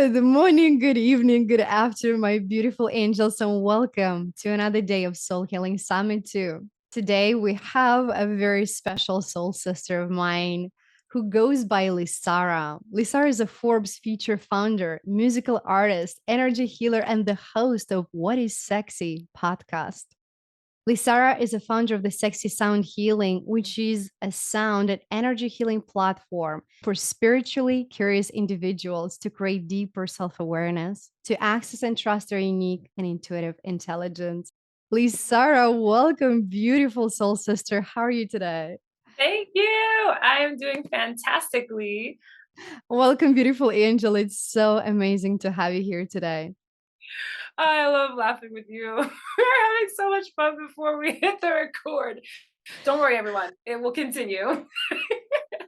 Good morning, good evening, good afternoon, my beautiful angels, and welcome to another day of Soul Healing Summit 2. Today, we have a very special soul sister of mine who goes by LiSára. LiSára is a Forbes feature founder, musical artist, energy healer, and the host of What is Sexy podcast. LiSára is a founder of the Sexy Sound Healing, which is a sound and energy healing platform for spiritually curious individuals to create deeper self awareness, to access and trust their unique and intuitive intelligence. LiSára, welcome, beautiful soul sister. How are you today? Thank you. I am doing fantastically. Welcome, beautiful angel. It's so amazing to have you here today. I love laughing with you. We're having so much fun before we hit the record. Don't worry, everyone. It will continue.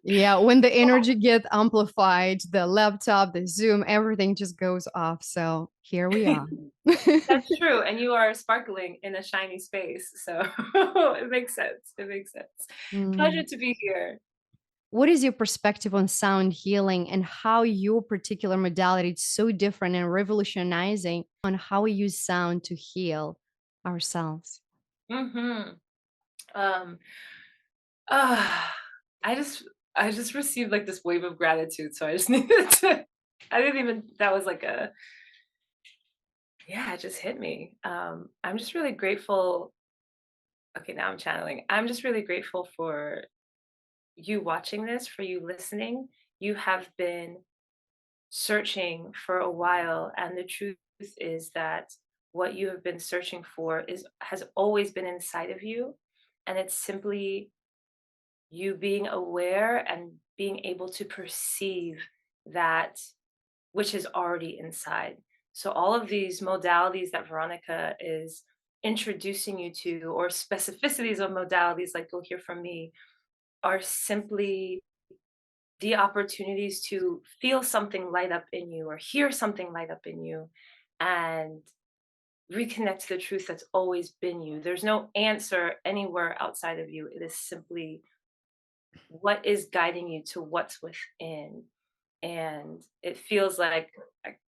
Yeah, when the energy gets amplified, the laptop, the Zoom, everything just goes off. So here we are. That's true. And you are sparkling in a shiny space. So it makes sense. It makes sense. Pleasure Mm. to be here. What is your perspective on sound healing and how your particular modality is so different and revolutionizing on how we use sound to heal ourselves? hmm Um, uh, I just I just received like this wave of gratitude. So I just needed to I didn't even that was like a yeah, it just hit me. I'm just really grateful. Okay, now I'm channeling. I'm just really grateful for you watching this, for you listening. You have been searching for a while, and the truth is that what you have been searching for is has always been inside of you, and it's simply you being aware and being able to perceive that which is already inside. So all of these modalities that Veronica is introducing you to, or specificities of modalities like you'll hear from me, are simply the opportunities to feel something light up in you or hear something light up in you and reconnect to the truth that's always been you. There's no answer anywhere outside of you. It is simply what is guiding you to what's within. And it feels like,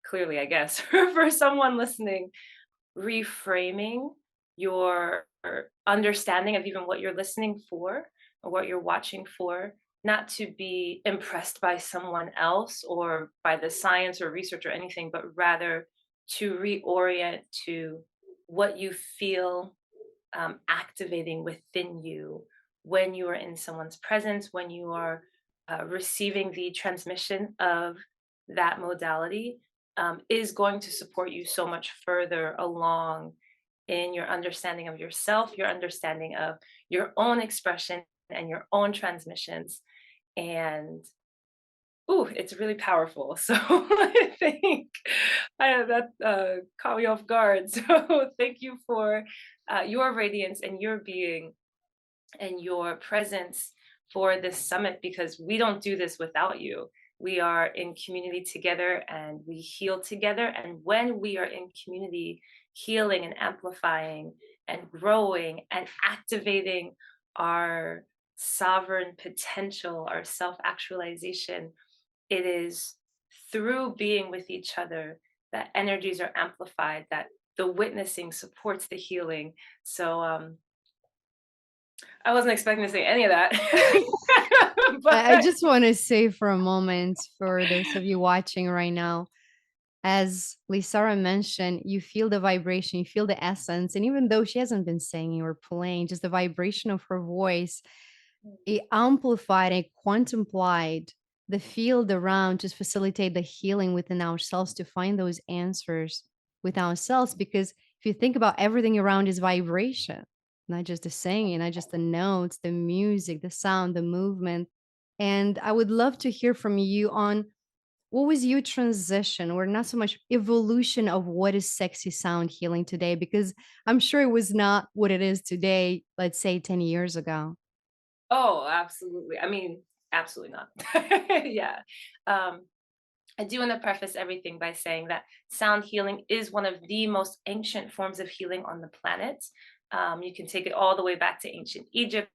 clearly, I guess, for someone listening, reframing your understanding of even what you're listening for or what you're watching for, not to be impressed by someone else or by the science or research or anything, but rather to reorient to what you feel activating within you when you are in someone's presence, when you are receiving the transmission of that modality, is going to support you so much further along in your understanding of yourself, your understanding of your own expression and your own transmissions. And ooh, it's really powerful. So I think that caught me off guard. So thank you for your radiance and your being and your presence for this summit, because we don't do this without you. We are in community together and we heal together. And when we are in community, healing and amplifying and growing and activating our sovereign potential, our self actualization, it is through being with each other that energies are amplified, that the witnessing supports the healing. So, I wasn't expecting to say any of that. I But just want to say for a moment, for those of you watching right now, as LiSára mentioned, you feel the vibration, you feel the essence. And even though she hasn't been singing or playing, just the vibration of her voice, it amplified and quantified the field around to facilitate the healing within ourselves to find those answers with ourselves. Because if you think about everything around is vibration, not just the singing, not just the notes, the music, the sound, the movement. And I would love to hear from you on what was your transition or not so much evolution of what is sexy sound healing today, because I'm sure it was not what it is today, let's say 10 years ago. oh, absolutely. I mean, absolutely not. Yeah. Um, I do want to preface everything by saying that sound healing is one of the most ancient forms of healing on the planet. You can take it all the way back to ancient Egypt.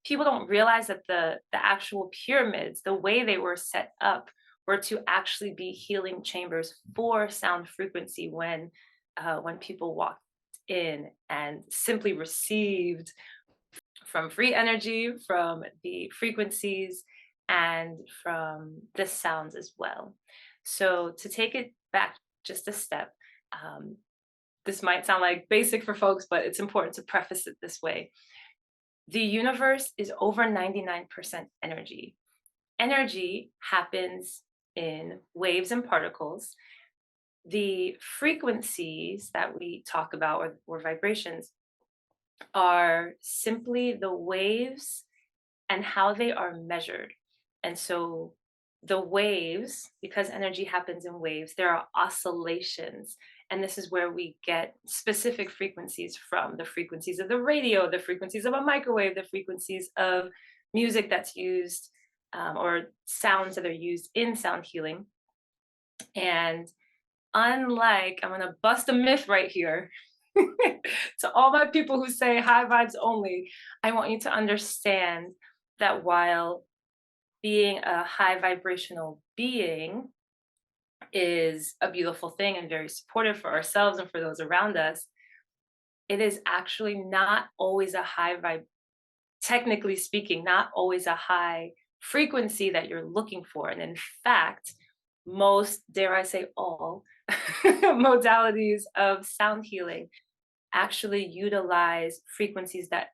People don't realize that the actual pyramids, the way they were set up, were to actually be healing chambers for sound frequency when people walked in and simply received from free energy, from the frequencies, and from the sounds as well. So to take it back just a step, um, this might sound like basic for folks, but it's important to preface it this way. The universe is over 99% energy. Energy happens in waves and particles. The frequencies that we talk about, or vibrations, are simply the waves and how they are measured. And so the waves, because energy happens in waves, there are oscillations. And this is where we get specific frequencies from: the frequencies of the radio, the frequencies of a microwave, the frequencies of music that's used, or sounds that are used in sound healing. And unlike, I'm going to bust a myth right here. To all my people who say high vibes only, I want you to understand that while being a high vibrational being is a beautiful thing and very supportive for ourselves and for those around us, it is actually not always a high vibe, technically speaking, not always a high frequency that you're looking for. And in fact, most, dare I say all, modalities of sound healing actually utilize frequencies that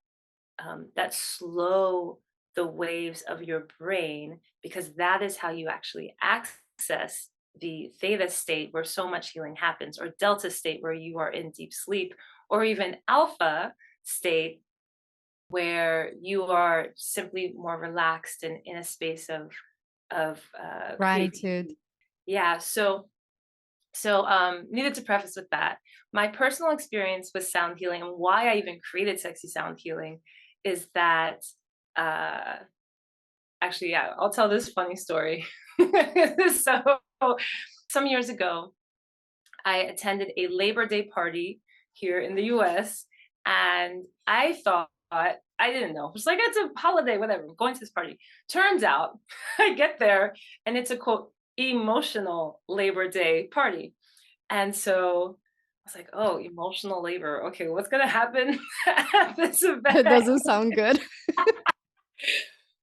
slow the waves of your brain, because that is how you actually access the theta state where so much healing happens, or delta state where you are in deep sleep, or even alpha state where you are simply more relaxed and in a space of Gratitude. creativity. Yeah. Needed to preface with that. My personal experience with sound healing, and why I even created Sexy Sound Healing, is that uh, actually, yeah, I'll tell this funny story. So, some years ago, I attended a Labor Day party here in the US, and I thought, I didn't know. It's like, it's a holiday, whatever. I'm going to this party. Turns out I get there and it's a quote, emotional Labor Day party. And so I was like, oh, emotional labor. Okay, what's going to happen at this That event? doesn't sound good.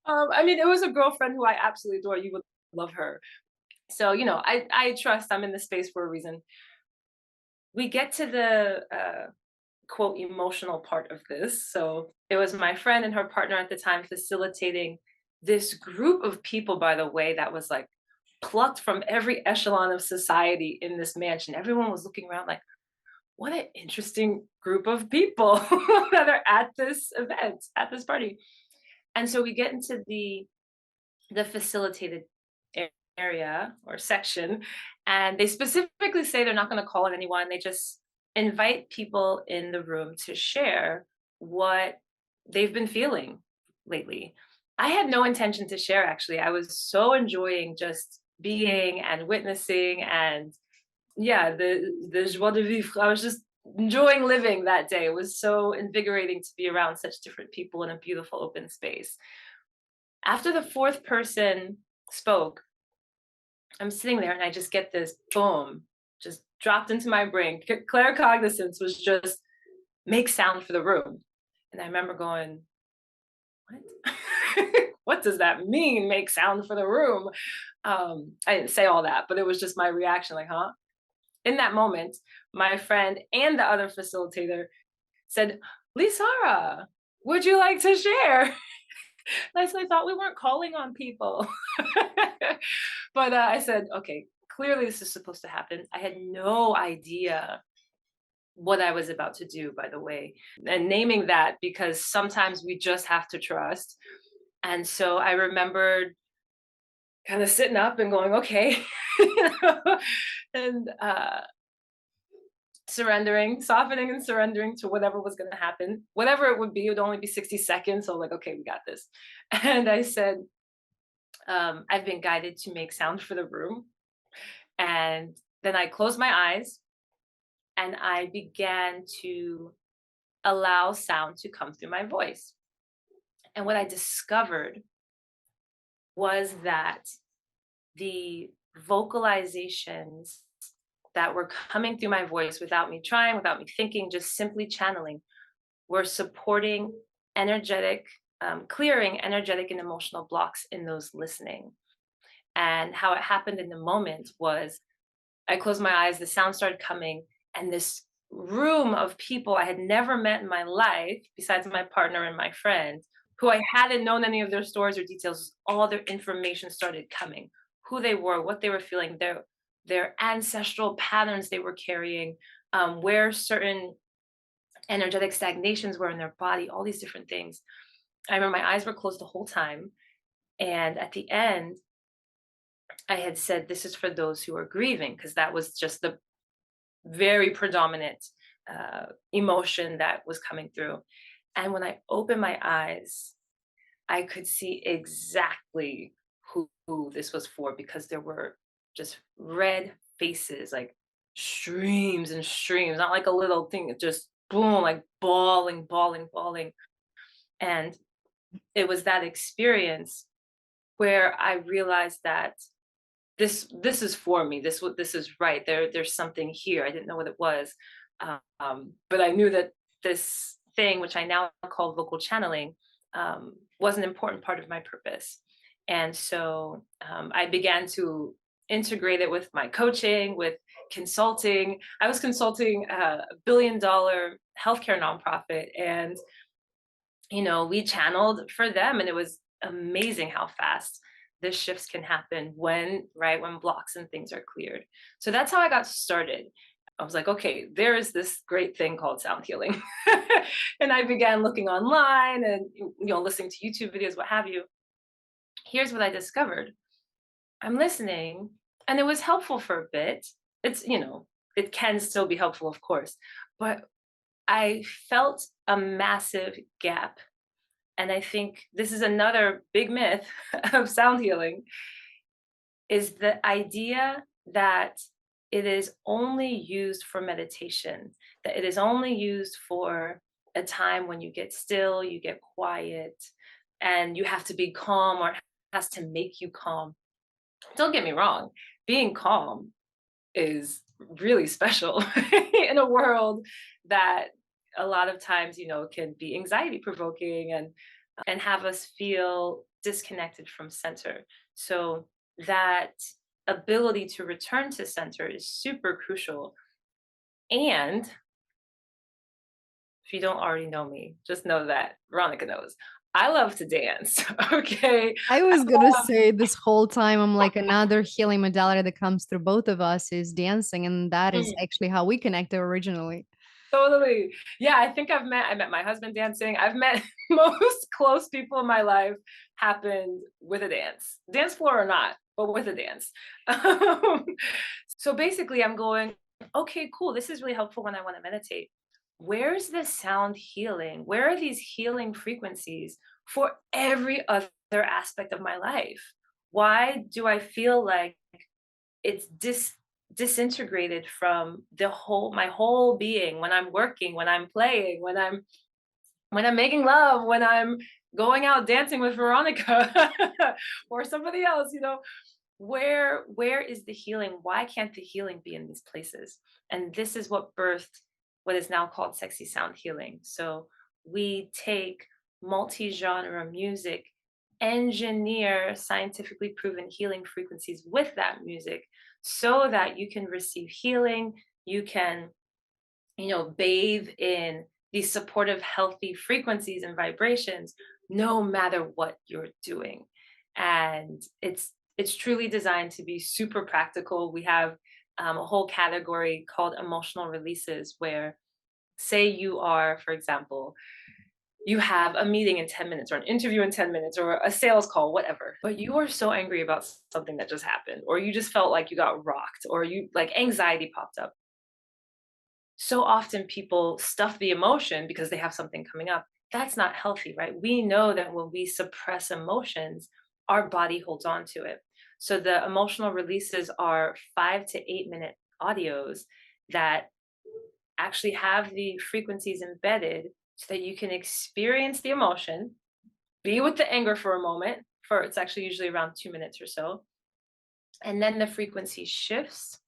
I mean, it was a girlfriend who I absolutely adore. You would love her. So, I trust I'm in the space for a reason. We get to the quote emotional part of this. So it was my friend and her partner at the time facilitating this group of people, by the way, that was like plucked from every echelon of society in this mansion. Everyone was looking around like, what an interesting group of people that are at this event, at this party. And so we get into the facilitated area or section, and they specifically say they're not going to call on anyone. They just invite people in the room to share what they've been feeling lately. I had no intention to share, actually. I was so enjoying just being and witnessing, and yeah, the joie de vivre. I was just enjoying living that day. It was so invigorating to be around such different people in a beautiful open space. After the fourth person spoke, I'm sitting there and I just get this boom, just dropped into my brain. Claircognizance was just make sound for the room. And I remember going, what? What does that mean, make sound for the room? I didn't say all that, but it was just my reaction, like, huh? In that moment, my friend and the other facilitator said, LiSára, would you like to share? I thought we weren't calling on people. But I said, okay, clearly this is supposed to happen. I had no idea what I was about to do, by the way, and naming that because sometimes we just have to trust. And so I remembered kind of sitting up and going, okay, and surrendering, softening and surrendering to whatever was going to happen, whatever it would be. It would only be 60 seconds. So, like, okay, we got this. And I said, I've been guided to make sound for the room. And then I closed my eyes and I began to allow sound to come through my voice. And what I discovered was that the vocalizations that were coming through my voice without me trying, without me thinking, just simply channeling, were supporting energetic, clearing energetic and emotional blocks in those listening. And how it happened in the moment was I closed my eyes, the sound started coming, and this room of people I had never met in my life, besides my partner and my friend, who I hadn't known any of their stories or details, all their information started coming. Who they were, what they were feeling, their ancestral patterns they were carrying, where certain energetic stagnations were in their body, all these different things. I remember my eyes were closed the whole time. And at the end, I had said, this is for those who are grieving, because that was just the very predominant emotion that was coming through. And when I opened my eyes, I could see exactly who this was for, because there were just red faces, like streams and streams, not like a little thing, it just boom, like bawling, bawling, bawling. And it was that experience where I realized that this is for me. This is right. There's something here. I didn't know what it was, but I knew that this thing, which I now call vocal channeling, was an important part of my purpose. And so I began to integrate it with my coaching, with consulting. I was consulting a $1 billion healthcare nonprofit, and we channeled for them, and it was amazing how fast the shifts can happen when blocks and things are cleared. So that's how I got started. I was like, okay, there is this great thing called sound healing. And I began looking online and listening to YouTube videos, what have you. Here's what I discovered. I'm listening, and it was helpful for a bit. It can still be helpful, of course, but I felt a massive gap. And I think this is another big myth of sound healing, is the idea that it is only used for meditation, that it is only used for a time when you get still, you get quiet, and you have to be calm, or it has to make you calm. Don't get me wrong, being calm is really special in a world that a lot of times, can be anxiety provoking and have us feel disconnected from center. So that ability to return to center is super crucial. And if you don't already know me, just know that Veronica knows. I love to dance. Okay. I was gonna say this whole time, I'm like, another healing modality that comes through both of us is dancing, and that is Mm, actually how we connected originally. totally. Yeah, I met my husband dancing. I've met most close people in my life happened with a dance. Dance floor or not, but with a dance. Um, So basically, I'm going, okay, cool. This is really helpful when I want to meditate. Where's the sound healing? Where are these healing frequencies for every other aspect of my life? Why do I feel like it's disintegrated from my whole being, when I'm working, when I'm playing, when I'm making love, when I'm going out dancing with Veronica or somebody else, where is the healing? Why can't the healing be in these places? And this is what birthed what is now called sexy sound healing. So we take multi-genre music, engineer scientifically proven healing frequencies with that music, so that you can receive healing, you can bathe in these supportive, healthy frequencies and vibrations, no matter what you're doing. And it's truly designed to be super practical. We have a whole category called emotional releases, where, say you are, for example, you have a meeting in 10 minutes or an interview in 10 minutes or a sales call, whatever, but you are so angry about something that just happened, or you just felt like you got rocked, or you like anxiety popped up. So often people stuff the emotion because they have something coming up. That's not healthy, right? We know that when we suppress emotions, our body holds on to it. So the emotional releases are 5 to 8 minute audios that actually have the frequencies embedded, so that you can experience the emotion, be with the anger for a moment, for it's actually usually around 2 minutes or so, And then the frequency shifts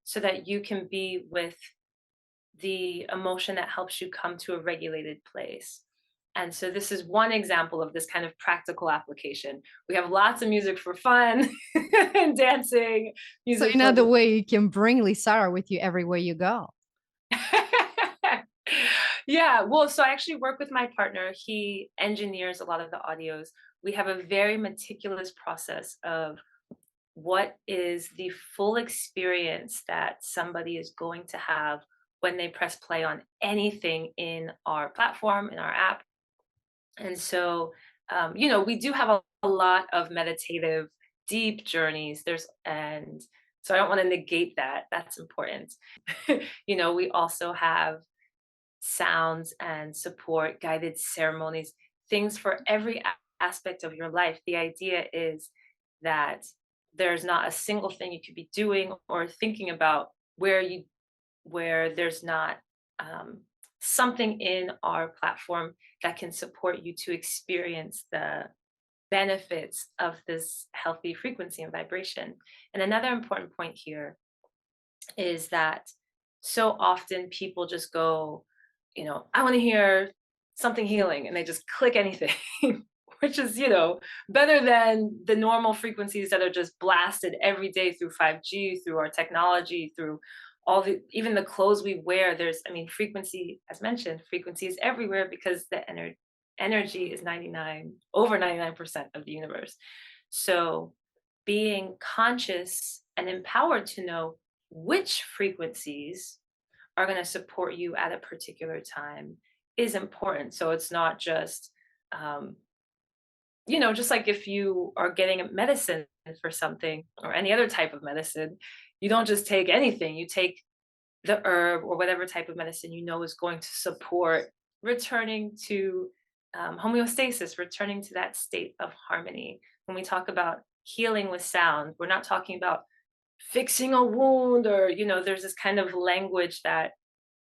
so that you can be with the emotion that helps you come to a regulated place. And so this is one example of this kind of practical application. We have lots of music for fun and dancing, So music for another way you can bring LiSara with you everywhere you go. yeah, well, so I actually work with my partner. He engineers a lot of the audios. We have a very meticulous process of what is the full experience that somebody is going to have when they press play on anything in our platform, in our app. And so, we do have a lot of meditative, deep journeys. And so I don't want to negate that. That's important. We also have sounds and support, guided ceremonies, things for every aspect of your life. The idea is that there's not a single thing you could be doing or thinking about where there's not um, something in our platform that can support you to experience the benefits of this healthy frequency and vibration. And another important point here is that so often people just go, I want to hear something healing, and they just click anything, which is, better than the normal frequencies that are just blasted every day through 5G, through our technology, through even the clothes we wear. Frequency, as mentioned, frequency is everywhere because the energy is over 99% of the universe. So being conscious and empowered to know which frequencies are going to support you at a particular time is important. So it's not just, um, just like if you are getting a medicine for something or any other type of medicine, you don't just take anything. You take the herb or whatever type of medicine is going to support returning to homeostasis, returning to that state of harmony. When we talk about healing with sound, we're not talking about fixing a wound, or there's this kind of language that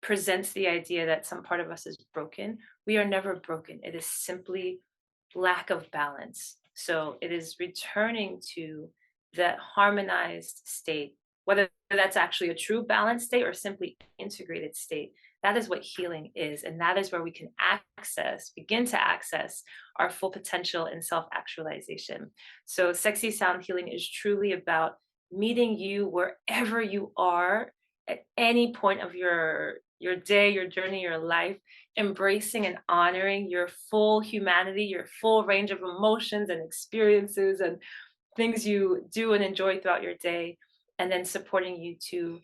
presents the idea that some part of us is broken. We are never broken. It is simply lack of balance. So it is returning to that harmonized state, whether that's actually a true balanced state or simply integrated state. That is what healing is. And that is where we can begin to access our full potential in self actualization. So, sexy sound healing is truly about meeting you wherever you are at any point of your day, your journey, your life, embracing and honoring your full humanity, your full range of emotions and experiences and things you do and enjoy throughout your day, and then supporting you to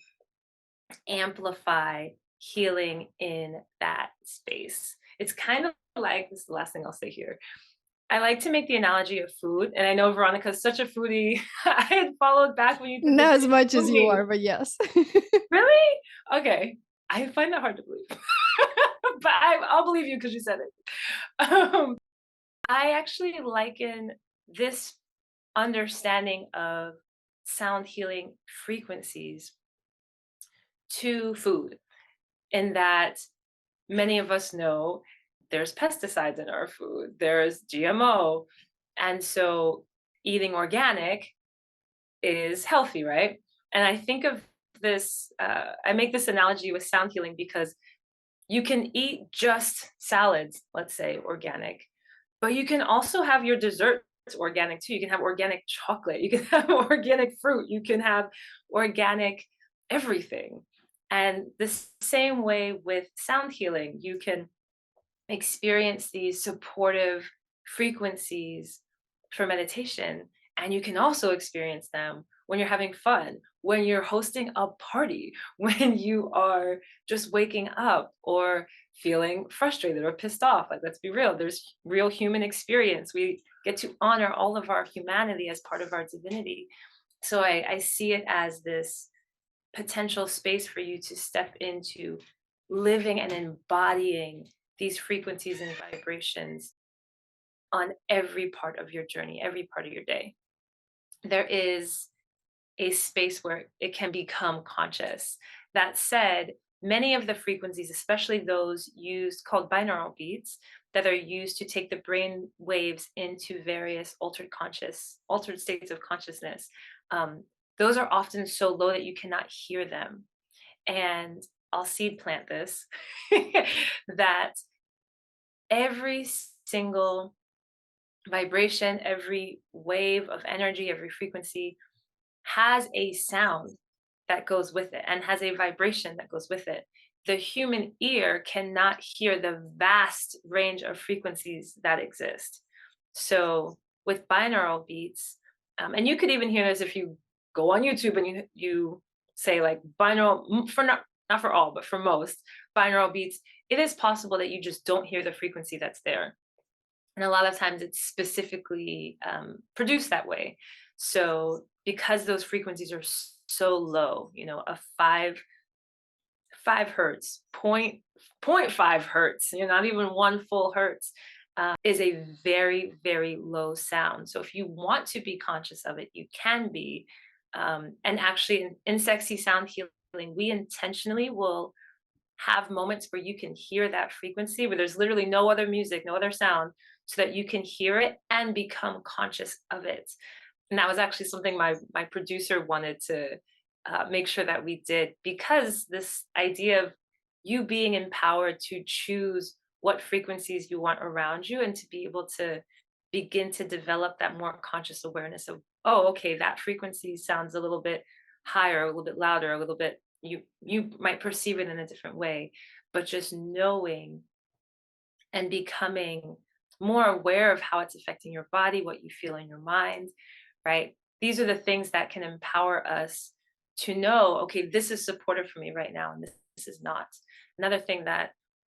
amplify healing in that space. It's kind of like, this is the last thing I'll say here. I like to make the analogy of food, and I know Veronica's such a foodie. I had followed back when you did the Not as video much as you cooking. are, but yes. Really? Okay. I find that hard to believe. But I'll believe you because you said it. I actually liken this understanding of sound healing frequencies to food, in that many of us know there's pesticides in our food, there's GMO. And so eating organic is healthy, right? And I think of I make this analogy with sound healing because you can eat just salads, let's say organic, but you can also have your desserts organic too. You can have organic chocolate, you can have organic fruit, you can have organic everything. And the same way with sound healing, you can experience these supportive frequencies for meditation. And you can also experience them when you're having fun, when you're hosting a party, when you are just waking up or feeling frustrated or pissed off. Like, let's be real, there's real human experience. We get to honor all of our humanity as part of our divinity. So I see it as this potential space for you to step into living and embodying these frequencies and vibrations on every part of your journey, every part of your day. There is a space where it can become conscious. That said, many of the frequencies, especially those used called binaural beats, that are used to take the brain waves into various altered states of consciousness, those are often so low that you cannot hear them. And I'll seed plant this that every single vibration, every wave of energy, every frequency has a sound that goes with it and has a vibration that goes with it. The human ear cannot hear the vast range of frequencies that exist. So with binaural beats, and you could even hear this if you go on YouTube and you say like binaural for not for all, but for most binaural beats, it is possible that you just don't hear the frequency that's there, and a lot of times it's specifically produced that way. So because those frequencies are so low, a five hertz, point 5 hertz, not even one full hertz, is a very, very low sound. So if you want to be conscious of it, you can be. And actually, in Sexy Sound Healing, we intentionally will have moments where you can hear that frequency where there's literally no other music, no other sound, so that you can hear it and become conscious of it. And that was actually something my producer wanted to make sure that we did, because this idea of you being empowered to choose what frequencies you want around you and to be able to begin to develop that more conscious awareness of, oh, okay, that frequency sounds a little bit higher, a little bit louder, a little bit, you might perceive it in a different way, but just knowing and becoming more aware of how it's affecting your body, what you feel in your mind, right? These are the things that can empower us to know, okay, this is supportive for me right now, and this is not. Another thing that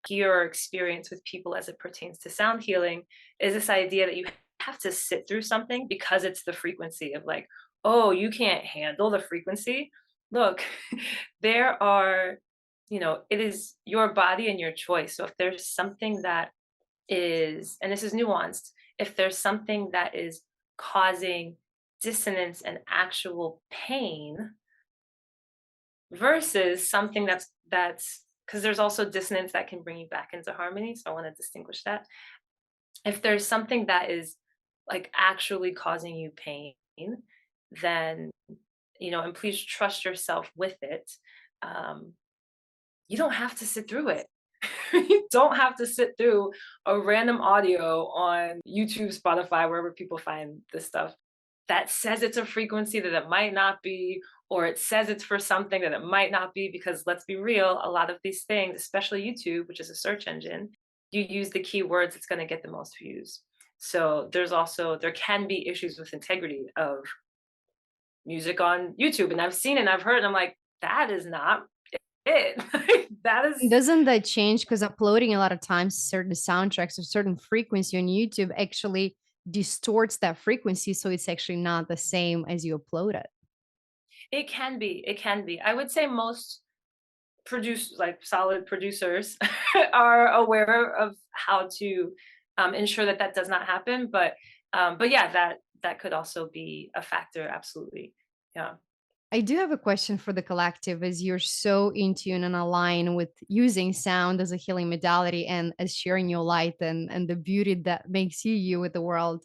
hear or experience with people as it pertains to sound healing is this idea that you have to sit through something because it's the frequency of like, oh, you can't handle the frequency. Look, there are, it is your body and your choice. So if there's something that is, and this is nuanced, if there's something that is causing dissonance and actual pain versus something that's because there's also dissonance that can bring you back into harmony. So I want to distinguish that. If there's something that is like actually causing you pain, then, and please trust yourself with it. Um, you don't have to sit through it. You don't have to sit through a random audio on YouTube, Spotify, wherever people find this stuff that says it's a frequency that it might not be, or it says it's for something that it might not be. Because let's be real, a lot of these things, especially YouTube, which is a search engine, you use the keywords, it's going to get the most views. So there can be issues with integrity of music on YouTube. And I've seen it and I've heard, and I'm like, that is not it. That is. Doesn't that change? Because uploading a lot of times certain soundtracks or certain frequency on YouTube actually distorts that frequency, so it's actually not the same as you upload it. It can be. It can be. I would say most like solid producers are aware of how to ensure that that does not happen. But yeah, that could also be a factor. Absolutely. Yeah. I do have a question for the collective, as you're so in tune and aligned with using sound as a healing modality and as sharing your light and the beauty that makes you you with the world.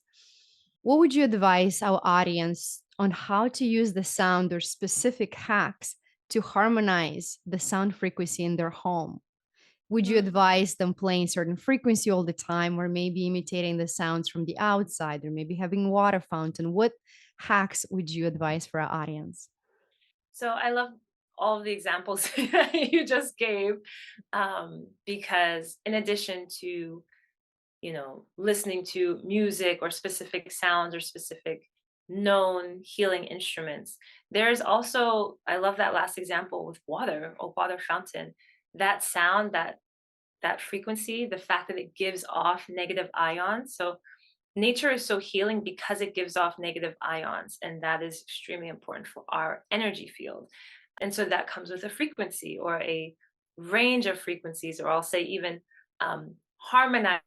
What would you advise our audience on how to use the sound or specific hacks to harmonize the sound frequency in their home? Would you Hmm. advise them playing certain frequency all the time, or maybe imitating the sounds from the outside, or maybe having water fountain? What hacks would you advise for our audience? So I love all of the examples you just gave, because in addition to listening to music or specific sounds or specific known healing instruments. There's also, I love that last example with water, or water fountain. That sound, that frequency, the fact that it gives off negative ions. So nature is so healing because it gives off negative ions, and that is extremely important for our energy field. And so that comes with a frequency or a range of frequencies, or I'll say even harmonized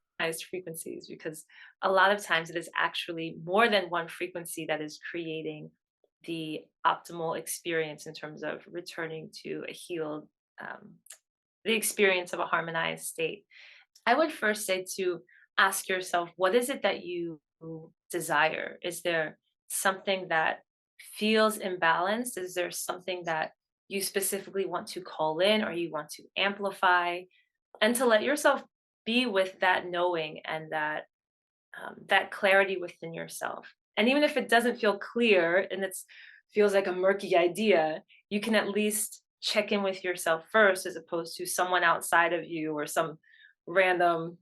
frequencies, because a lot of times it is actually more than one frequency that is creating the optimal experience in terms of returning to a healed, um, the experience of a harmonized state. I would first say to ask yourself, what is it that you desire? Is there something that feels imbalanced? Is there something that you specifically want to call in or you want to amplify? And to let yourself be with that knowing and that clarity within yourself. And even if it doesn't feel clear and it feels like a murky idea, you can at least check in with yourself first as opposed to someone outside of you or some random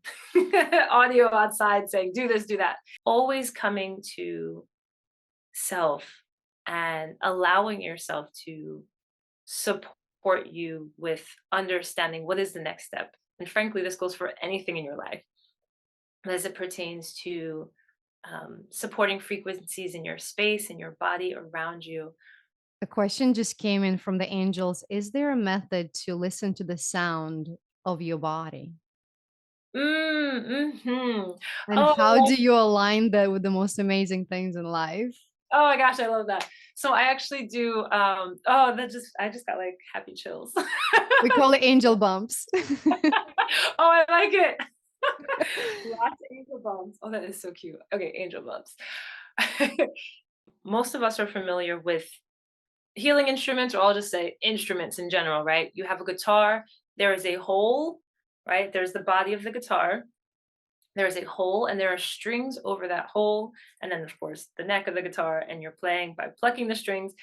audio outside saying, do this, do that. Always coming to self and allowing yourself to support you with understanding what is the next step. And frankly, this goes for anything in your life as it pertains to supporting frequencies in your space, in your body, around you. A question just came in from the angels. Is there a method to listen to the sound of your body? Mm-hmm. And Oh, how do you align that with the most amazing things in life? oh my gosh, I love that. So I actually do. Oh, I just got like happy chills. We call it angel bumps. Oh, I like it. Lots of angel bumps. Oh, that is so cute. Okay, angel bumps. Most of us are familiar with healing instruments, or I'll just say instruments in general, right? You have a guitar, there is a hole, right? There's the body of the guitar, there is a hole, and there are strings over that hole. And then, of course, the neck of the guitar, and you're playing by plucking the strings.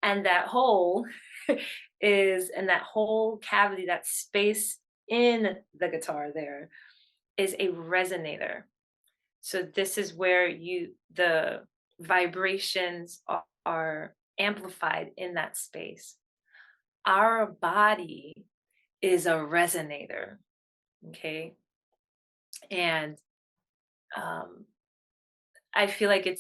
And that hole and that whole cavity, that space in the guitar there is a resonator. So this is where the vibrations are amplified in that space. Our body is a resonator, okay? And um, I feel like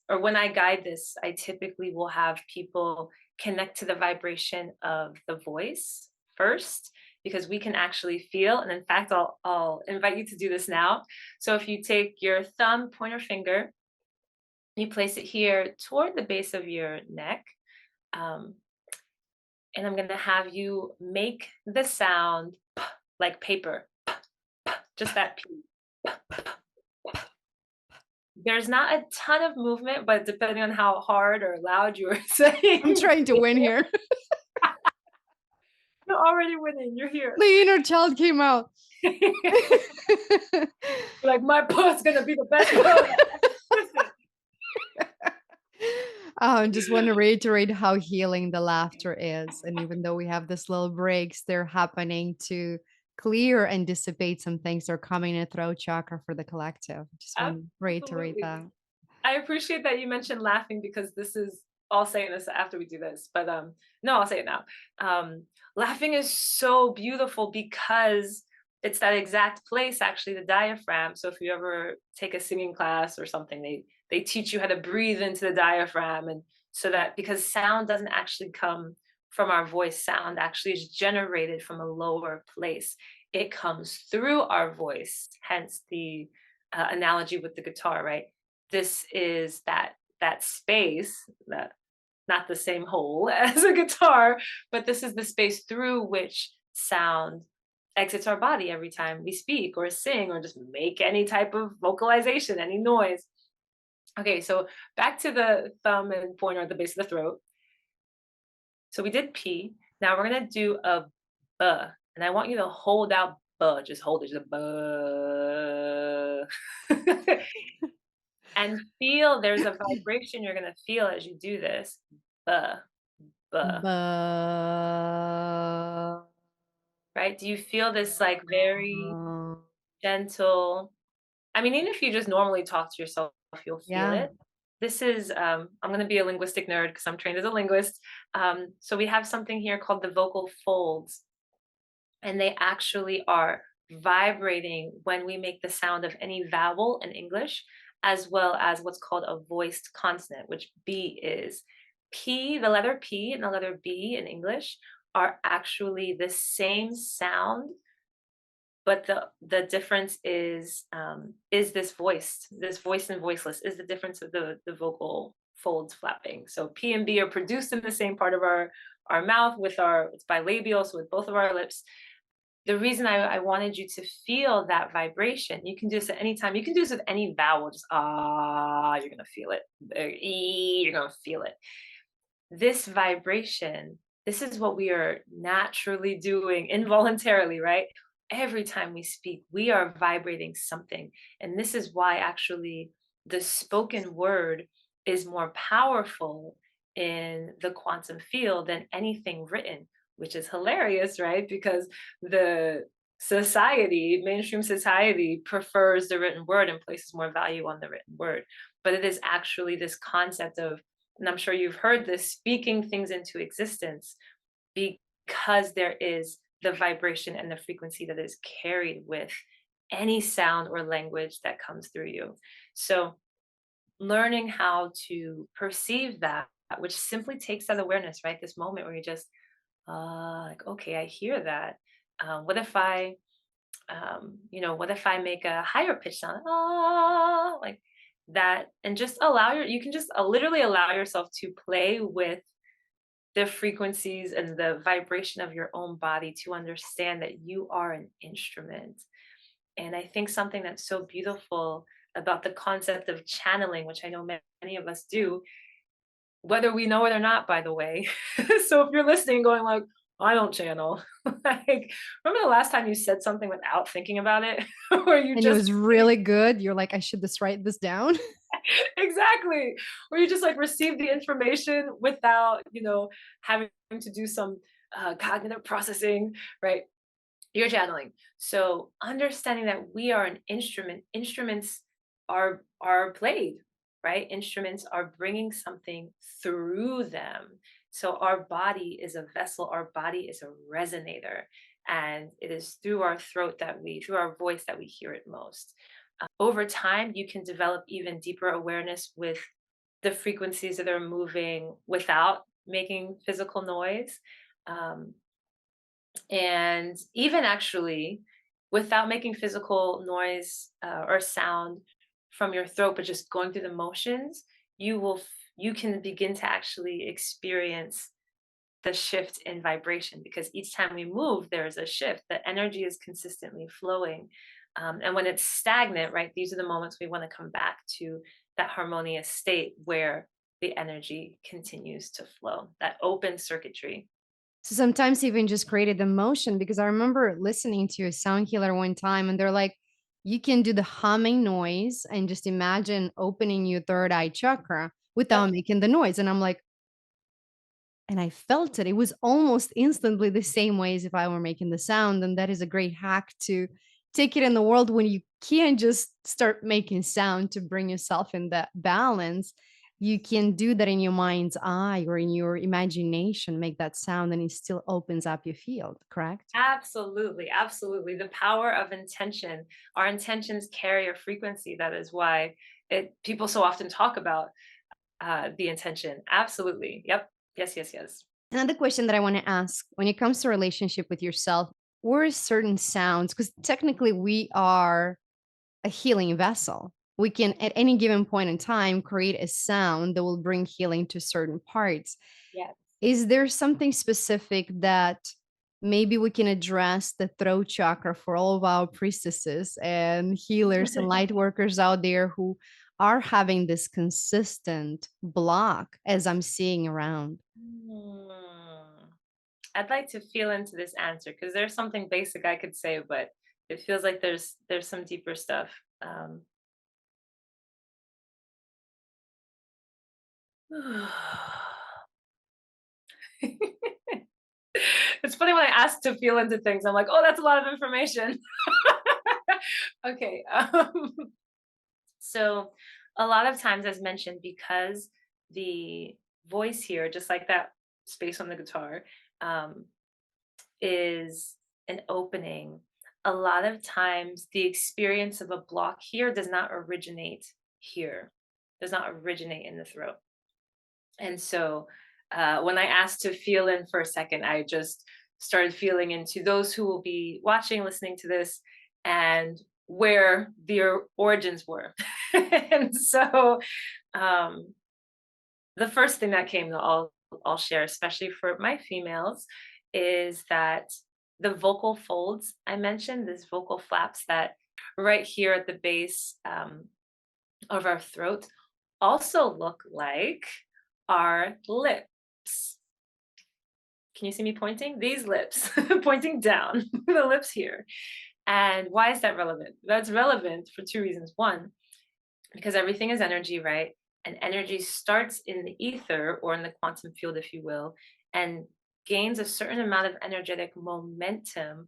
or when I guide this, I typically will have people connect to the vibration of the voice first, because we can actually feel. And in fact, I'll invite you to do this now. So if you take your thumb, pointer finger, you place it here toward the base of your neck. Um, and I'm going to have you make the sound p, like paper, p, p, just that P. There's not a ton of movement, but depending on how hard or loud you are I'm saying, trying to win here. you're already winning. You're here. The inner child came out. Like, my puss gonna be the best puss. Listen. I just want to reiterate how healing the laughter is. And even though we have these little breaks, they're happening to clear and dissipate some things that are coming in the throat chakra for the collective. Just want to reiterate Absolutely. that. I appreciate that you mentioned laughing, because I'll say this after we do this, but no, I'll say it now. Laughing is so beautiful because it's that exact place, actually, the diaphragm. So if you ever take a singing class or something, they teach you how to breathe into the diaphragm, and so that, because sound doesn't actually come from our voice, sound actually is generated from a lower place. It comes through our voice, hence the analogy with the guitar, right? This is that space, that not the same hole as a guitar, but this is the space through which sound exits our body every time we speak or sing or just make any type of vocalization, any noise. Okay, so back to the thumb and pointer at the base of the throat. So we did P. Now we're gonna do a B, and I want you to hold out B. Just hold it, just B. And feel, there's a vibration you're gonna feel as you do this. Buh, buh, But right? Do you feel this like very gentle? I mean, even if you just normally talk to yourself, you'll feel yeah. it. This is, I'm gonna be a linguistic nerd because I'm trained as a linguist. So we have something here called the vocal folds, and they actually are vibrating when we make the sound of any vowel in English, as well as what's called a voiced consonant, which B is. P, the letter P and the letter B in English are actually the same sound, but the difference is this voiced and voiceless is the difference of the vocal folds flapping. So P and B are produced in the same part of our mouth with it's bilabial, so with both of our lips. The reason I wanted you to feel that vibration, you can do this at any time. You can do this with any vowel, just ah, you're gonna feel it. E, you're gonna feel it. this vibration, this is what we are naturally doing involuntarily, right? Every time we speak, we are vibrating something. And this is why actually the spoken word is more powerful in the quantum field than anything written, which is hilarious, right? Because the mainstream society prefers the written word and places more value on the written word. But it is actually this concept of, and I'm sure you've heard this, speaking things into existence, because there is the vibration and the frequency that is carried with any sound or language that comes through you. So, learning how to perceive that, which simply takes that awareness, right? This moment where you just, like, okay, I hear that. What if what if I make a higher pitch sound, like that, and just you can just literally allow yourself to play with the frequencies and the vibration of your own body to understand that you are an instrument. And I think something that's so beautiful about the concept of channeling, which I know many of us do, whether we know it or not, by the way. So if you're listening going like, I don't channel, like, remember the last time you said something without thinking about it? Or you And it just was really good. You're like, I should just write this down. exactly. Or you just like receive the information without, having to do some cognitive processing, right? You're channeling. So understanding that we are an instrument, instruments are played, right? Instruments are bringing something through them. So our body is a vessel, our body is a resonator, and it is through our throat through our voice that we hear it most. Over time, you can develop even deeper awareness with the frequencies that are moving without making physical noise. Um, and even actually, without making physical noise or sound from your throat, but just going through the motions, you can begin to actually experience the shift in vibration, because each time we move, there is a shift. The energy is consistently flowing. And when it's stagnant, right, these are the moments we want to come back to that harmonious state where the energy continues to flow, that open circuitry. So sometimes even just created the motion because I remember listening to a sound healer one time and they're like, you can do the humming noise and just imagine opening your third eye chakra Yep. without making the noise. And I'm like, and I felt it. It was almost instantly the same way as if I were making the sound. And that is a great hack to take it in the world when you can't just start making sound to bring yourself in that balance. You can do that in your mind's eye or in your imagination, make that sound, and it still opens up your field, correct? Absolutely, absolutely. The power of intention. Our intentions carry a frequency. That is why people so often talk about the intention. Absolutely. Yep. Yes, yes, yes. Another question that I want to ask when it comes to relationship with yourself, what are certain sounds? Because technically we are a healing vessel. We can, at any given point in time, create a sound that will bring healing to certain parts. Yes. Is there something specific that maybe we can address the throat chakra for all of our priestesses and healers and light workers out there who are having this consistent block as I'm seeing around? Hmm. I'd like to feel into this answer because there's something basic I could say, but it feels like there's some deeper stuff. It's funny when I ask to feel into things, I'm like, oh, that's a lot of information. Okay. So, a lot of times, as mentioned, because the voice here, just like that space on the guitar, um, is an opening, a lot of times the experience of a block here does not originate here, does not originate in the throat. And so when I asked to feel in for a second, I just started feeling into those who will be watching, listening to this, and where their origins were. And so um, the first thing that came that I'll share, especially for my females, is that the vocal folds I mentioned, these vocal flaps that right here at the base of our throat also look like our lips. Can you see me pointing? These lips pointing down, the lips here. And why is that relevant? That's relevant for two reasons. One, because everything is energy, right? And energy starts in the ether or in the quantum field, if you will, and gains a certain amount of energetic momentum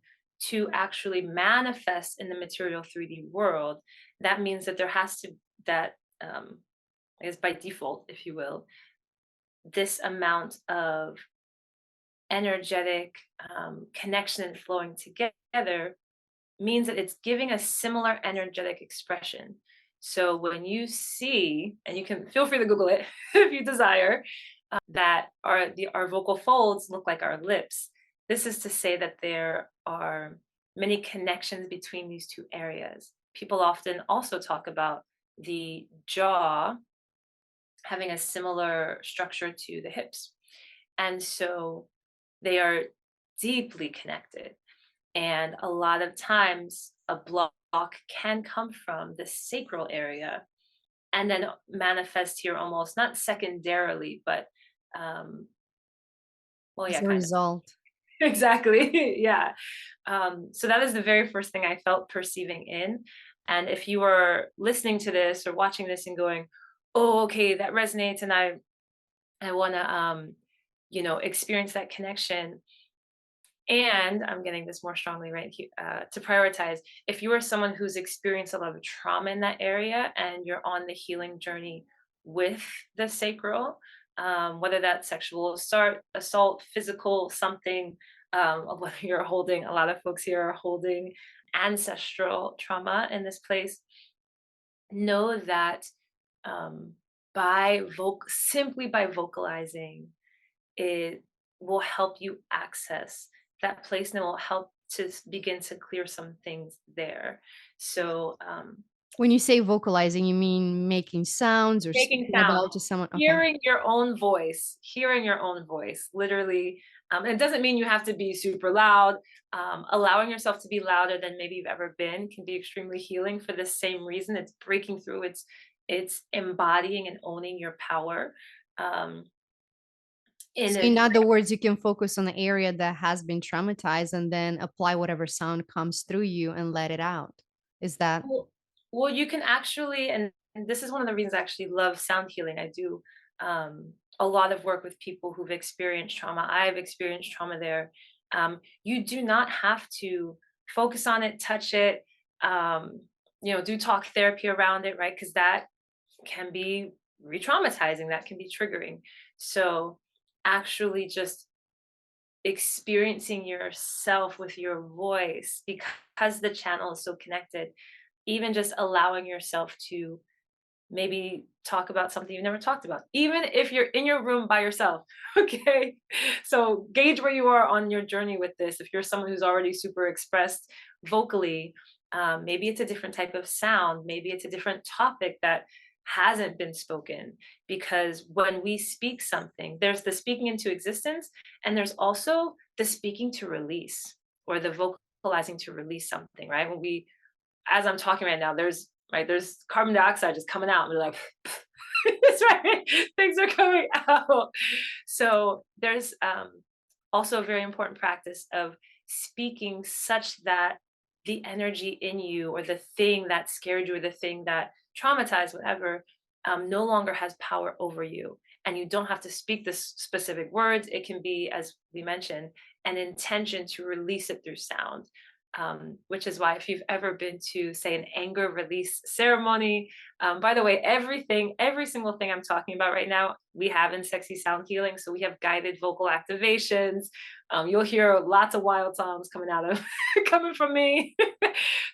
to actually manifest in the material 3D world. That means that there has to, that, I guess by default, if you will, this amount of energetic connection and flowing together means that it's giving a similar energetic expression. So when you see, and you can feel free to Google it if you desire, that our vocal folds look like our lips. This is to say that there are many connections between these two areas. People often also talk about the jaw having a similar structure to the hips. And so they are deeply connected. And a lot of times, a block can come from the sacral area and then manifest here almost not secondarily, but well, as yeah, a kind of. result. Exactly. Yeah. So that is the very first thing I felt perceiving in. And if you are listening to this or watching this and going, oh, okay, that resonates, and I want to, experience that connection. And I'm getting this more strongly right here to prioritize. If you are someone who's experienced a lot of trauma in that area and you're on the healing journey with the sacral, whether that's sexual assault, physical something, whether you're holding, a lot of folks here are holding ancestral trauma in this place, know that um, simply by vocalizing, it will help you access that place and it will help to begin to clear some things there. So, When you say vocalizing, you mean making sounds or making speaking sound, about to someone? Okay. hearing your own voice, literally. And it doesn't mean you have to be super loud. Allowing yourself to be louder than maybe you've ever been can be extremely healing for the same reason. It's breaking through. It's embodying and owning your power. Um, in So a in other words, you can focus on the area that has been traumatized and then apply whatever sound comes through you and let it out. Is that Well, you can actually, and this is one of the reasons I actually love sound healing. I do a lot of work with people who've experienced trauma. I've experienced trauma there. You do not have to focus on it, touch it, do talk therapy around it, right? Because that can be re-traumatizing, that can be triggering. So actually just experiencing yourself with your voice because the channel is so connected, even just allowing yourself to maybe talk about something you've never talked about, even if you're in your room by yourself. Okay. So gauge where you are on your journey with this. If you're someone who's already super expressed vocally, maybe it's a different type of sound, maybe it's a different topic that hasn't been spoken. Because when we speak something, there's the speaking into existence, and there's also the speaking to release or the vocalizing to release something, right? When we, as I'm talking right now, there's carbon dioxide just coming out, and we're like, it's right, things are coming out. So there's also a very important practice of speaking such that the energy in you, or the thing that scared you, or the thing that traumatized, whatever, no longer has power over you. And you don't have to speak the specific words. It can be, as we mentioned, an intention to release it through sound. Which is why, if you've ever been to, say, an anger release ceremony, by the way, every single thing I'm talking about right now, we have in Sexy Sound Healing. So we have guided vocal activations. You'll hear lots of wild songs coming from me,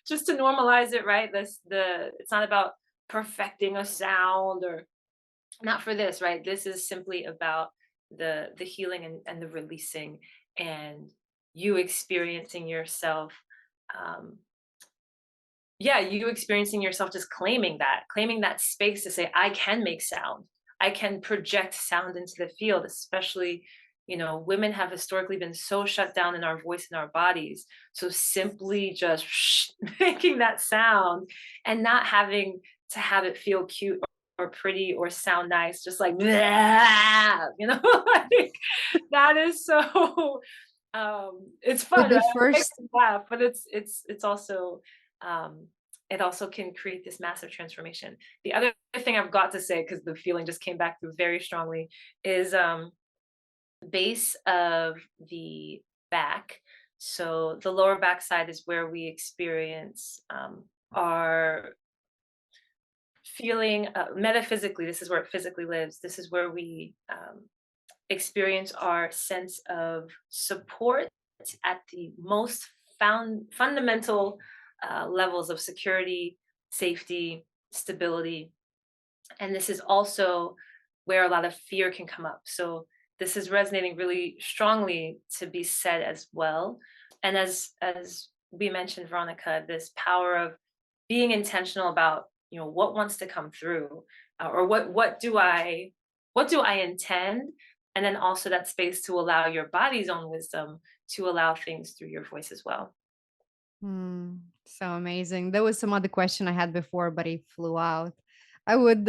just to normalize it, right? It's not about perfecting a sound, or not for this, right? This is simply about the healing and the releasing, and you experiencing yourself, um you experiencing yourself, just claiming that space to say, I can make sound, I can project sound into the field. Especially, women have historically been so shut down in our voice and our bodies. So simply just making that sound, and not having to have it feel cute or pretty or sound nice, just like, "Bleh," like, that is so, it's With fun, the right? It makes first me laugh, but it's also, it also can create this massive transformation. The other thing I've got to say, because the feeling just came back through very strongly, is, base of the back. So the lower back side is where we experience, our feeling, metaphysically. This is where it physically lives. This is where we, experience our sense of support at the most fundamental, levels of security, safety, stability. And this is also where a lot of fear can come up. So this is resonating really strongly to be said as well. And as we mentioned, Veronica, this power of being intentional about, what wants to come through, or what do I intend, and then also that space to allow your body's own wisdom to allow things through your voice as well. So amazing. There was some other question I had before, but it flew out. I would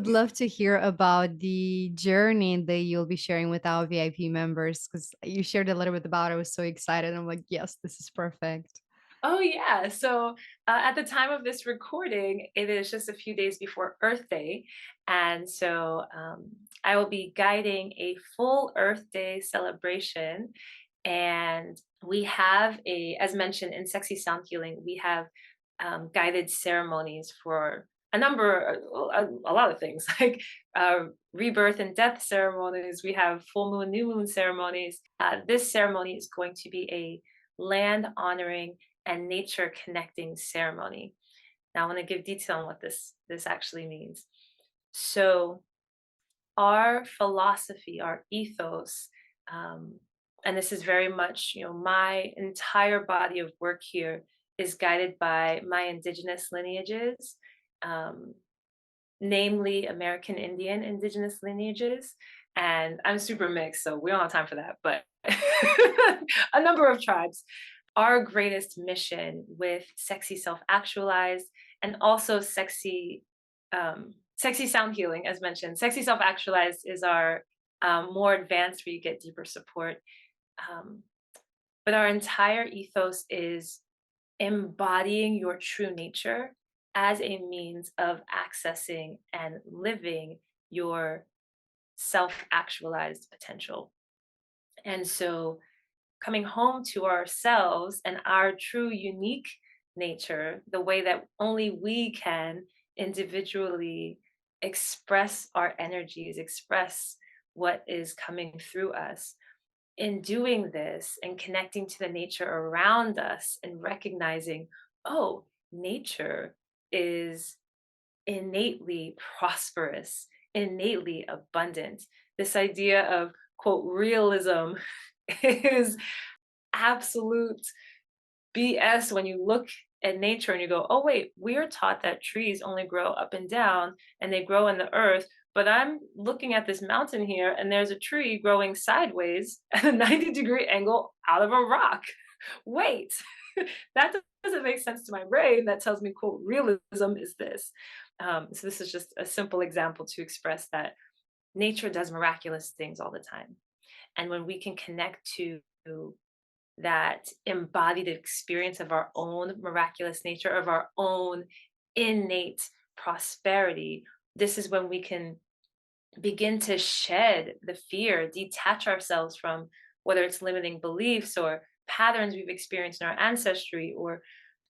love to hear about the journey that you'll be sharing with our VIP members because you shared a little bit about it. I was so excited. I'm like, yes, this is perfect. Oh, yeah. So at the time of this recording, it is just a few days before Earth Day. And so I will be guiding a full Earth Day celebration. And we have as mentioned in Sexy Sound Healing, we have guided ceremonies for a lot of things, like rebirth and death ceremonies. We have full moon, new moon ceremonies. This ceremony is going to be a land honoring and nature connecting ceremony. Now I want to give detail on what this actually means. So our philosophy, our ethos, um, and this is very much, my entire body of work here is guided by my indigenous lineages, um, namely American Indian indigenous lineages. And I'm super mixed, so we don't have time for that, but a number of tribes. Our greatest mission with Sexy Self Actualized and also Sexy Sound Healing, as mentioned. Sexy Self Actualized is our, more advanced, where you get deeper support. Um, but our entire ethos is embodying your true nature as a means of accessing and living your self actualized potential. And so coming home to ourselves and our true unique nature, the way that only we can individually express our energies, express what is coming through us. In doing this and connecting to the nature around us and recognizing, oh, nature is innately prosperous, innately abundant. This idea of, quote, realism is absolute BS when you look at nature and you go, oh, wait, we are taught that trees only grow up and down and they grow in the earth. But I'm looking at this mountain here and there's a tree growing sideways at a 90-degree angle out of a rock. Wait, that doesn't make sense to my brain. That tells me, quote, realism is this. So, this is just a simple example to express that nature does miraculous things all the time. And when we can connect to that embodied experience of our own miraculous nature, of our own innate prosperity, this is when we can begin to shed the fear, detach ourselves from whether it's limiting beliefs or patterns we've experienced in our ancestry, or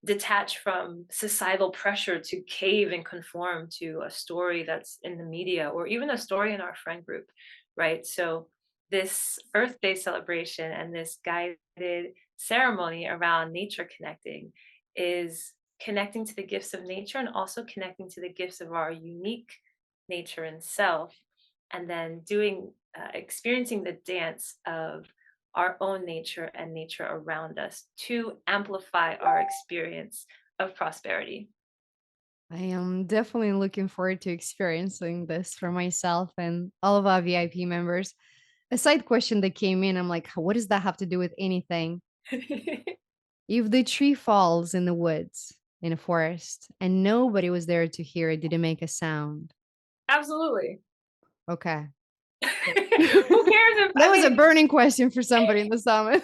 detach from societal pressure to cave and conform to a story that's in the media or even a story in our friend group, right? So, this Earth Day celebration and this guided ceremony around nature connecting is connecting to the gifts of nature and also connecting to the gifts of our unique nature and self, and then experiencing the dance of our own nature and nature around us to amplify our experience of prosperity. I am definitely looking forward to experiencing this for myself and all of our VIP members. A side question that came in, I'm like, what does that have to do with anything? If the tree falls in the woods, in a forest, and nobody was there to hear it, did it make a sound? Absolutely. Okay. Who cares if That I was a mean, burning question for somebody in the summit.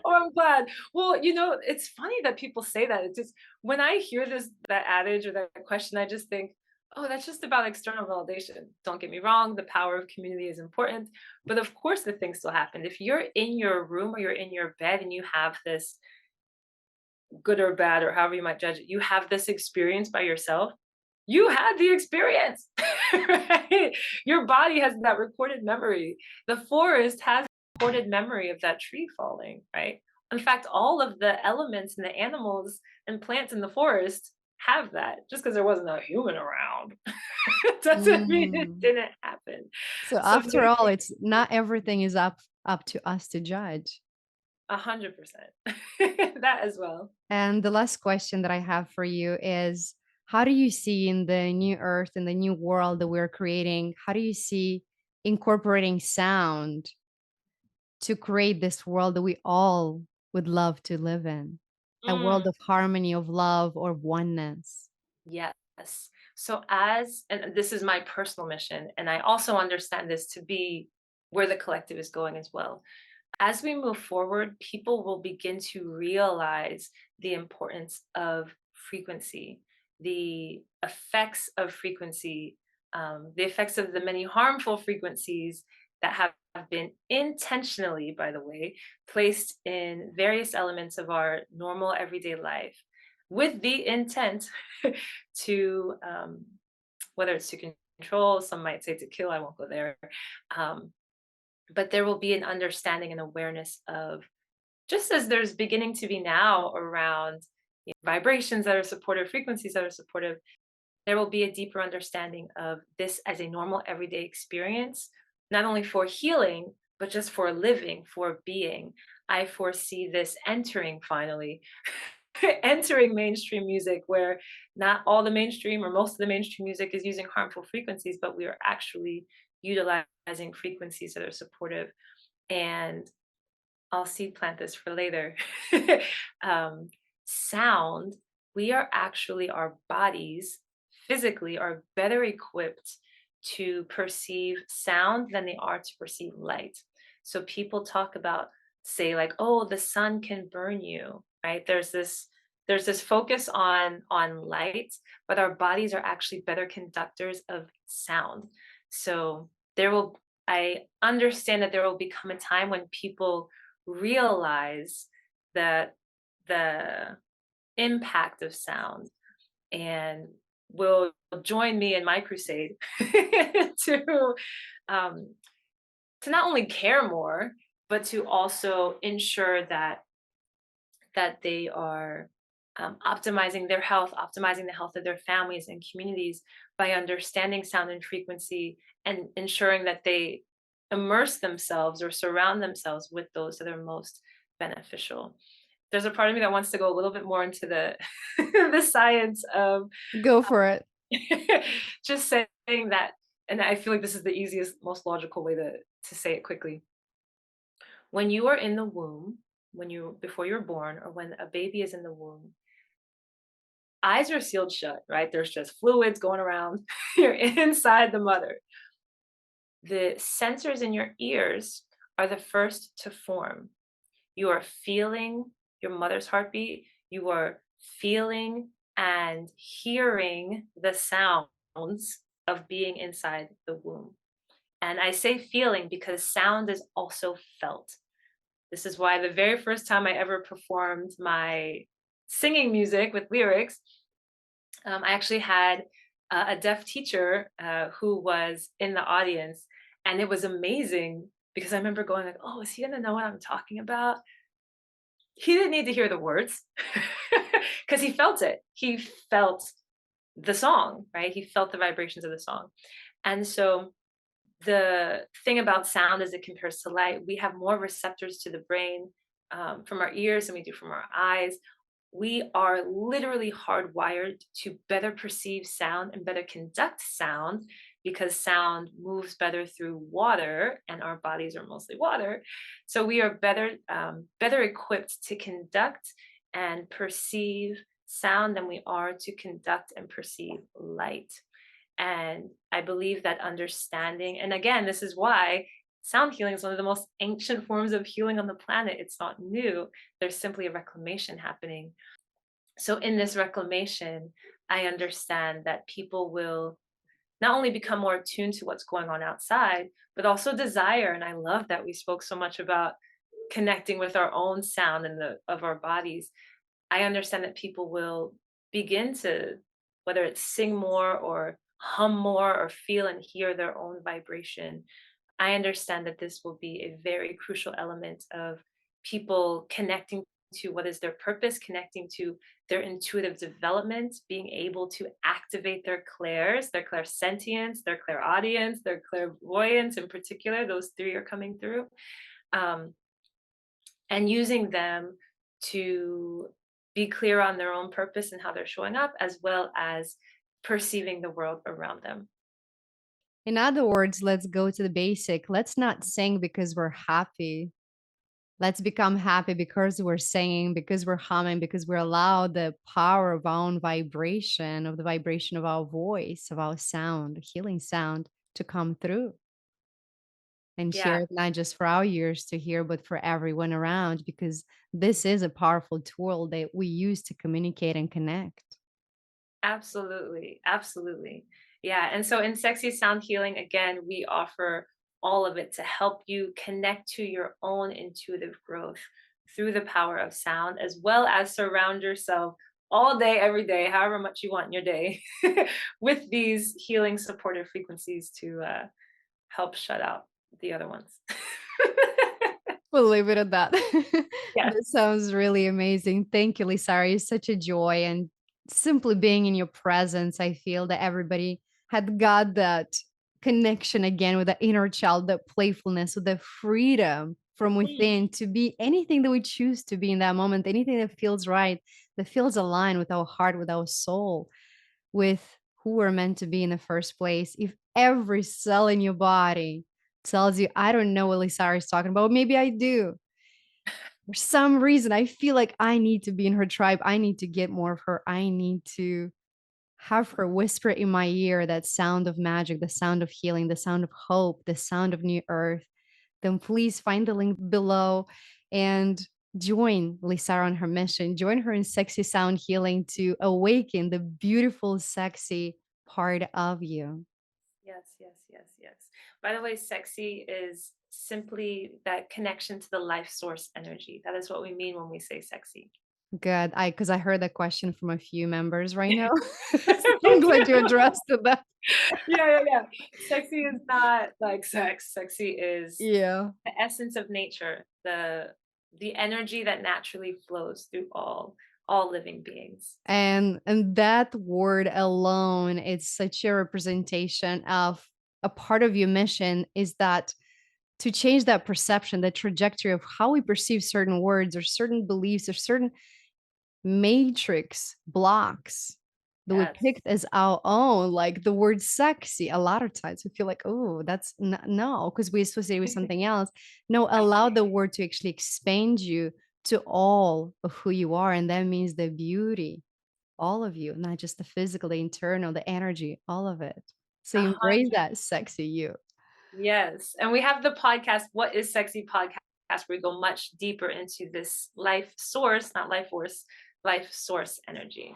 oh, I'm glad. Well, it's funny that people say that. It's just when I hear that adage or that question, I just think, oh, that's just about external validation. Don't get me wrong, the power of community is important, but of course the thing still happen. If you're in your room or you're in your bed and you have this good or bad or however you might judge it, you have this experience by yourself, you had the experience, right? Your body has that recorded memory. The forest has recorded memory of that tree falling, right? In fact, all of the elements and the animals and plants in the forest have that. Just because there wasn't a human around doesn't mean it Mm. didn't happen. So So after all, nature, it's not everything is up to us to judge. 100%. That as well. And the last question that I have for you is, how do you see in the new earth, in the new world that we're creating, how do you see incorporating sound to create this world that we all would love to live in? A world Mm. of harmony, of love, or oneness. Yes. So and this is my personal mission, and I also understand this to be where the collective is going as well. As we move forward, people will begin to realize the importance of frequency, the effects of frequency, the effects of the many harmful frequencies that have been intentionally, by the way, placed in various elements of our normal everyday life with the intent to, whether it's to control, some might say to kill, I won't go there. Um, but there will be an understanding and awareness of, just as there's beginning to be now around vibrations that are supportive, frequencies that are supportive, there will be a deeper understanding of this as a normal everyday experience, not only for healing, but just for living, for being. I foresee this entering finally, entering mainstream music, where not all the mainstream or most of the mainstream music is using harmful frequencies, but we are actually utilizing frequencies that are supportive. And I'll seed plant this for later. um, Sound, we are actually, our bodies physically are better equipped to perceive sound than they are to perceive light. So people talk about, say, like, oh, the sun can burn you, right? There's this focus on light, but our bodies are actually better conductors of sound. So I understand that there will become a time when people realize that the impact of sound, and will join me in my crusade to um, to not only care more, but to also ensure that they are optimizing their health, optimizing the health of their families and communities by understanding sound and frequency, and ensuring that they immerse themselves or surround themselves with those that are most beneficial. There's a part of me that wants to go a little bit more into the the science of Go for it. just saying that, and I feel like this is the easiest, most logical way to say it quickly. When you are in the womb, when you before you're born, or when a baby is in the womb, eyes are sealed shut, right? There's just fluids going around. You're inside the mother. The sensors in your ears are the first to form. You are feeling your mother's heartbeat. You are feeling and hearing the sounds of being inside the womb. And I say feeling because sound is also felt. This is why the very first time I ever performed my singing music with lyrics, I actually had a deaf teacher who was in the audience, and it was amazing because I remember going like, "Oh, is he gonna know what I'm talking about?" He didn't need to hear the words because he felt it. He felt the song, right? He felt the vibrations of the song. And so the thing about sound as it compares to light, we have more receptors to the brain from our ears than we do from our eyes. We are literally hardwired to better perceive sound and better conduct sound, because sound moves better through water, and our bodies are mostly water. So we are better equipped to conduct and perceive sound than we are to conduct and perceive light. And I believe that understanding, and again, this is why sound healing is one of the most ancient forms of healing on the planet. It's not new. There's simply a reclamation happening. So, in this reclamation, I understand that people will not only become more attuned to what's going on outside, but also desire. And I love that we spoke so much about connecting with our own sound and the of our bodies. I understand that people will begin to, whether it's sing more or hum more or feel and hear their own vibration. I understand that this will be a very crucial element of people connecting to what is their purpose, connecting to their intuitive development, being able to activate their clairs, their clairsentience, their clairaudience, their clairvoyance in particular. Those three are coming through. Um, and using them to be clear on their own purpose and how they're showing up, as well as perceiving the world around them. In other words, let's go to the basic. Let's not sing because we're happy. Let's become happy because we're singing, because we're humming, because we're allowed the power of our own vibration, of the vibration of our voice, of our sound, healing sound to come through and Yeah, share it not just for our ears to hear, but for everyone around, because this is a powerful tool that we use to communicate and connect. absolutely. Absolutely. Yeah. And so in Sexy Sound Healing, again, we offer all of it to help you connect to your own intuitive growth through the power of sound, as well as surround yourself all day, every day, however much you want in your day, with these healing supportive frequencies to help shut out the other ones. We'll leave it at that. Yes. That sounds really amazing. Thank you, LiSara. It's such a joy. And simply being in your presence, I feel that everybody had got that connection again with the inner child, that playfulness, with the freedom from Mm. within to be anything that we choose to be in that moment, anything that feels right, that feels aligned with our heart, with our soul, with who we're meant to be in the first place. If every cell in your body tells you, I don't know what LiSara is talking about, maybe I do. For some reason, I feel like I need to be in her tribe. I need to get more of her. I need to have her whisper in my ear that sound of magic, the sound of healing, the sound of hope, the sound of new earth. Then please find the link below and join LiSara on her mission. Join her in Sexy Sound Healing to awaken the beautiful, sexy part of you. Yes, yes, yes, yes. By the way, sexy is simply that connection to the life source energy. That is what we mean when we say sexy. Good. I because I heard that question from a few members right now. So I'm Me glad you too. addressed that. Yeah, yeah, yeah. Sexy is not like sex. Sexy is Yeah. the essence of nature, the energy that naturally flows through all living beings. And that word alone, it's such a representation of a part of your mission is that to change that perception, the trajectory of how we perceive certain words or certain beliefs or certain matrix blocks that we Yes. picked as our own, like the word sexy. A lot of times we feel like, oh, that's no, because we associate with something else. No, allow the word to actually expand you to all of who you are. And that means the beauty, all of you, not just the physical, the internal, the energy, all of it. So A you embrace hundred. that sexy you. Yes. And we have the podcast, What is Sexy Podcast, where we go much deeper into this life source, not life force, life source energy.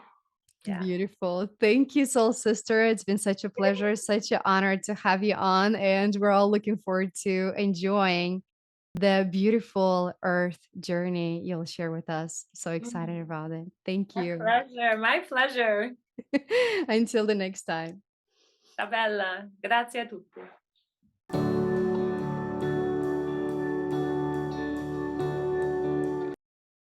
Yeah. Beautiful. Thank you, soul sister. It's been such a pleasure, such an honor to have you on. And we're all looking forward to enjoying the beautiful earth journey you'll share with us. So excited Mm. about it. Thank My you. pleasure. My pleasure. Until the next time. Tabella. Grazie a tutti.